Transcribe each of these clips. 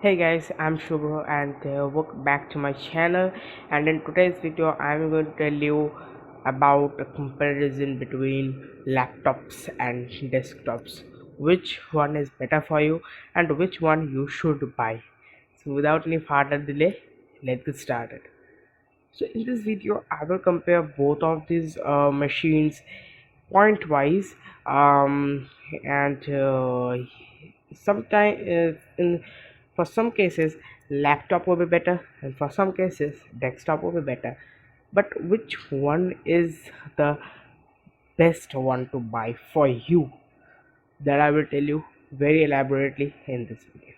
Hey guys, I'm Shubho and welcome back to my channel. And in today's video, I'm going to tell you about a comparison between laptops and desktops. Which one is better for you and which one you should buy. So without any further delay, let's get started. So in this video, I will compare both of these machines point wise, and sometimes in for some cases laptop will be better and for some cases desktop will be better, but which one is the best one to buy for you, that I will tell you very elaborately in this video.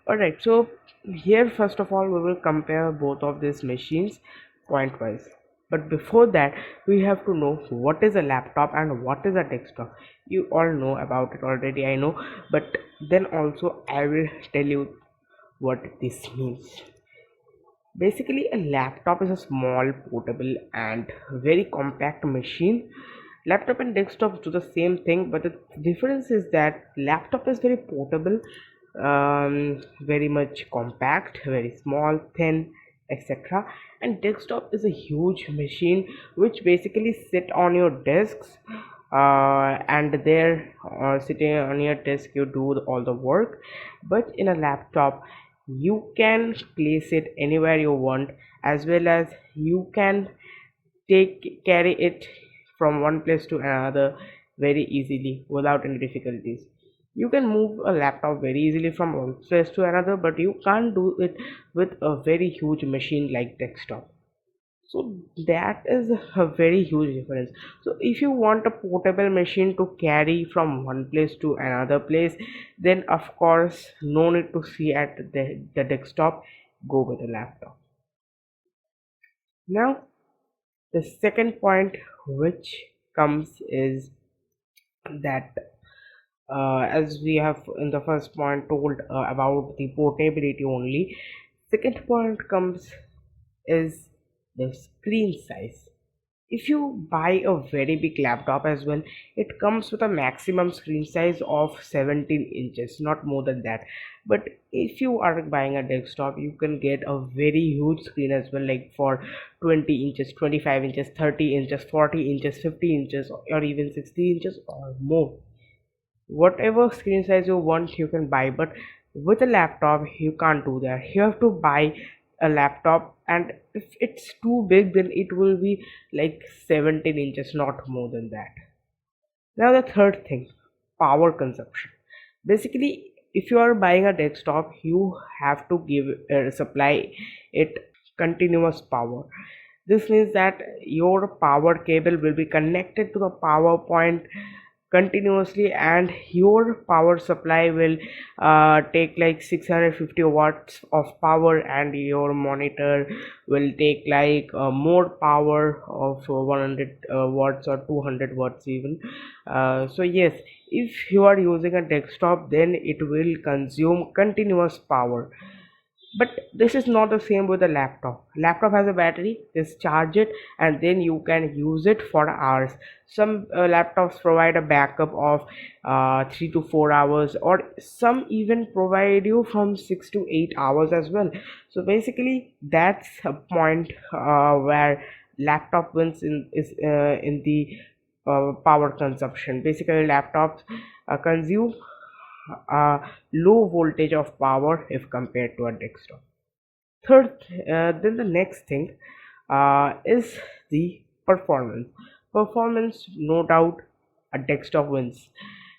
Alright, so here first of all we will compare both of these machines point wise. But before that, we have to know what is a laptop and what is a desktop. You all know about it already, I know, but then also I will tell you what this means. Basically, a laptop is a small, portable, and very compact machine. Laptop and desktop do the same thing, but the difference is that laptop is very portable, very much compact, very small, thin, etc. And desktop is a huge machine which basically sit on your desks, and there, sitting on your desk, you do all the work. But in a laptop, you can place it anywhere you want, as well as you can carry it from one place to another very easily without any difficulties. You can move a laptop very easily from one place to another, but you can't do it with a very huge machine like desktop. So that is a very huge difference. So if you want a portable machine to carry from one place to another place, then of course no need to see at the desktop, go with a laptop. Now the second point which comes is that, as we have in the first point told about the portability only, second point comes is the screen size. If you buy a very big laptop as well, it comes with a maximum screen size of 17 inches, not more than that. But if you are buying a desktop, you can get a very huge screen as well, like for 20 inches, 25 inches, 30 inches, 40 inches, 50 inches, or even 60 inches or more. Whatever screen size you want you can buy, but with a laptop you can't do that. You have to buy a laptop, and if it's too big then it will be like 17 inches, not more than that. Now the third thing, power consumption. Basically, if you are buying a desktop, you have to give supply it continuous power. This means that your power cable will be connected to the power point continuously, and your power supply will take like 650 watts of power, and your monitor will take like more power of 100 watts or 200 watts even. So yes, if you are using a desktop, then it will consume continuous power. But this is not the same with a laptop has a battery, just charge it and then you can use it for hours. Some laptops provide a backup of 3 to 4 hours, or some even provide you from 6 to 8 hours as well. So basically that's a point where laptop wins in the power consumption. Basically laptops consume low voltage of power if compared to a desktop. Third, then the next thing is the performance. No doubt a desktop wins.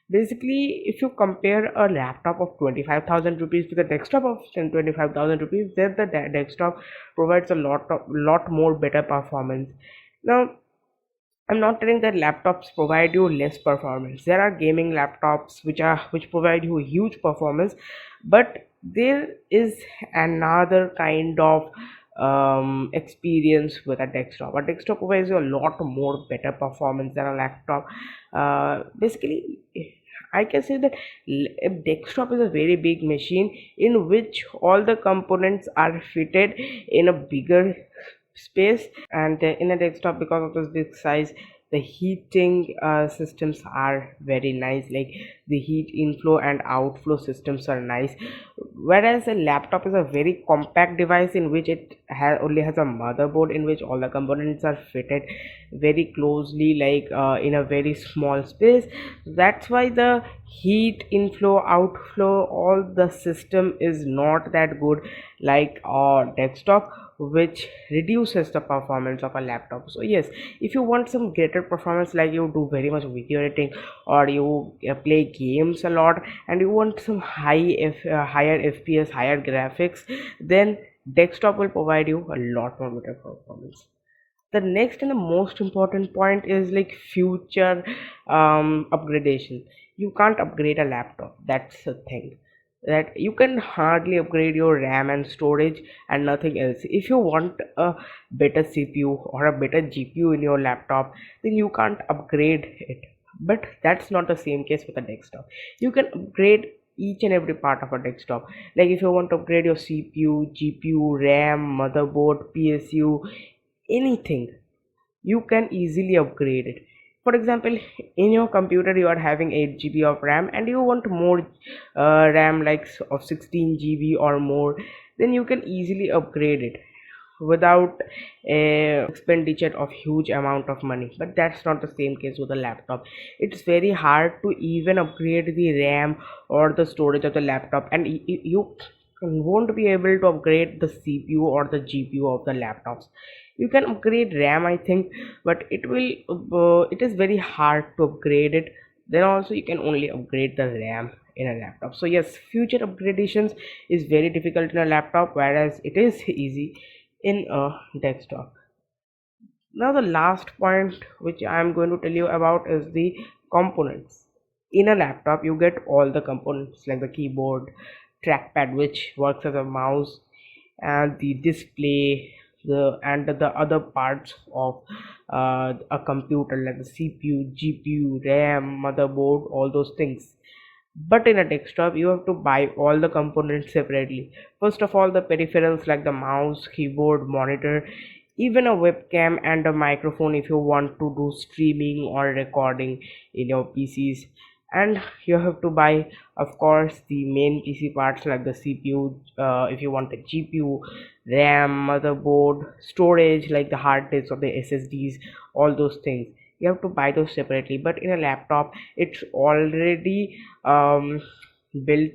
Basically, if you compare a laptop of 25,000 rupees with a desktop of 25,000 rupees, then the desktop provides a lot more better performance. Now I'm not telling that laptops provide you less performance. There are gaming laptops which provide you huge performance, but there is another kind of experience with a desktop. A desktop provides you a lot more better performance than a laptop. Basically, I can say that a desktop is a very big machine in which all the components are fitted in a bigger space, and in a desktop, because of this big size, the heating systems are very nice. Like the heat inflow and outflow systems are nice, whereas a laptop is a very compact device in which it only has a motherboard in which all the components are fitted very closely, like in a very small space. That's why the heat inflow outflow, all the system is not that good like a desktop, which reduces the performance of a laptop. So yes, if you want some greater performance, like you do very much video editing or you play games a lot and you want some higher fps, higher graphics, then desktop will provide you a lot more better performance. The next and the most important point is like future upgradation. You can't upgrade a laptop, that's the thing, that you can hardly upgrade your ram and storage and nothing else. If you want a better cpu or a better gpu in your laptop, then you can't upgrade it. But that's not the same case with a desktop. You can upgrade each and every part of a desktop. Like if you want to upgrade your cpu, gpu, ram, motherboard, psu, anything, you can easily upgrade it. For example, in your computer you are having 8 GB of ram and you want more ram, like of 16 GB or more, then you can easily upgrade it without a expenditure of huge amount of money. But that's not the same case with a laptop. It's very hard to even upgrade the ram or the storage of the laptop, and you won't be able to upgrade the cpu or the gpu of the laptops. You can upgrade ram, I think, but it is very hard to upgrade it. Then also you can only upgrade the ram in a laptop. So yes, future upgradations is very difficult in a laptop, whereas it is easy in a desktop. Now the last point which I am going to tell you about is the components. In a laptop you get all the components like the keyboard, trackpad which works as a mouse, and the display, the other parts of a computer like the cpu, gpu, ram, motherboard, all those things. But in a desktop you have to buy all the components separately. First of all, the peripherals like the mouse, keyboard, monitor, even a webcam and a microphone if you want to do streaming or recording in your pcs. And you have to buy, of course, the main pc parts like the cpu, if you want the gpu, ram, motherboard, storage like the hard disk or the ssds, all those things you have to buy those separately. But in a laptop it's already built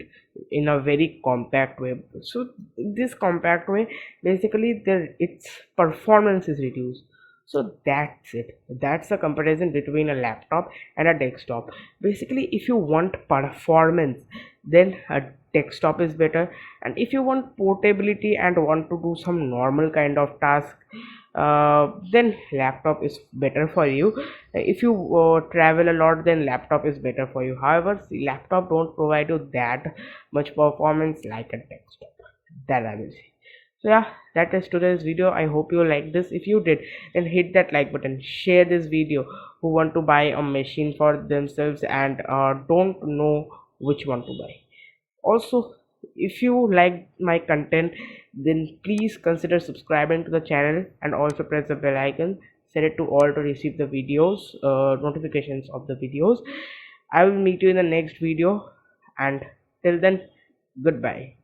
in a very compact way. So this compact way, basically its performance is reduced. So that's it, that's the comparison between a laptop and a desktop. Basically, if you want performance, then a desktop is better, and if you want portability and want to do some normal kind of task, then laptop is better for you. If you travel a lot, then laptop is better for you. However, laptop don't provide you that much performance like a desktop, that I will say. So yeah, that is today's video. I hope you like this. If you did, then hit that like button, share this video who want to buy a machine for themselves and don't know which one to buy. Also, if you like my content, then please consider subscribing to the channel and also press the bell icon, set it to all to receive the videos, notifications of the videos. I will meet you in the next video, and till then, goodbye.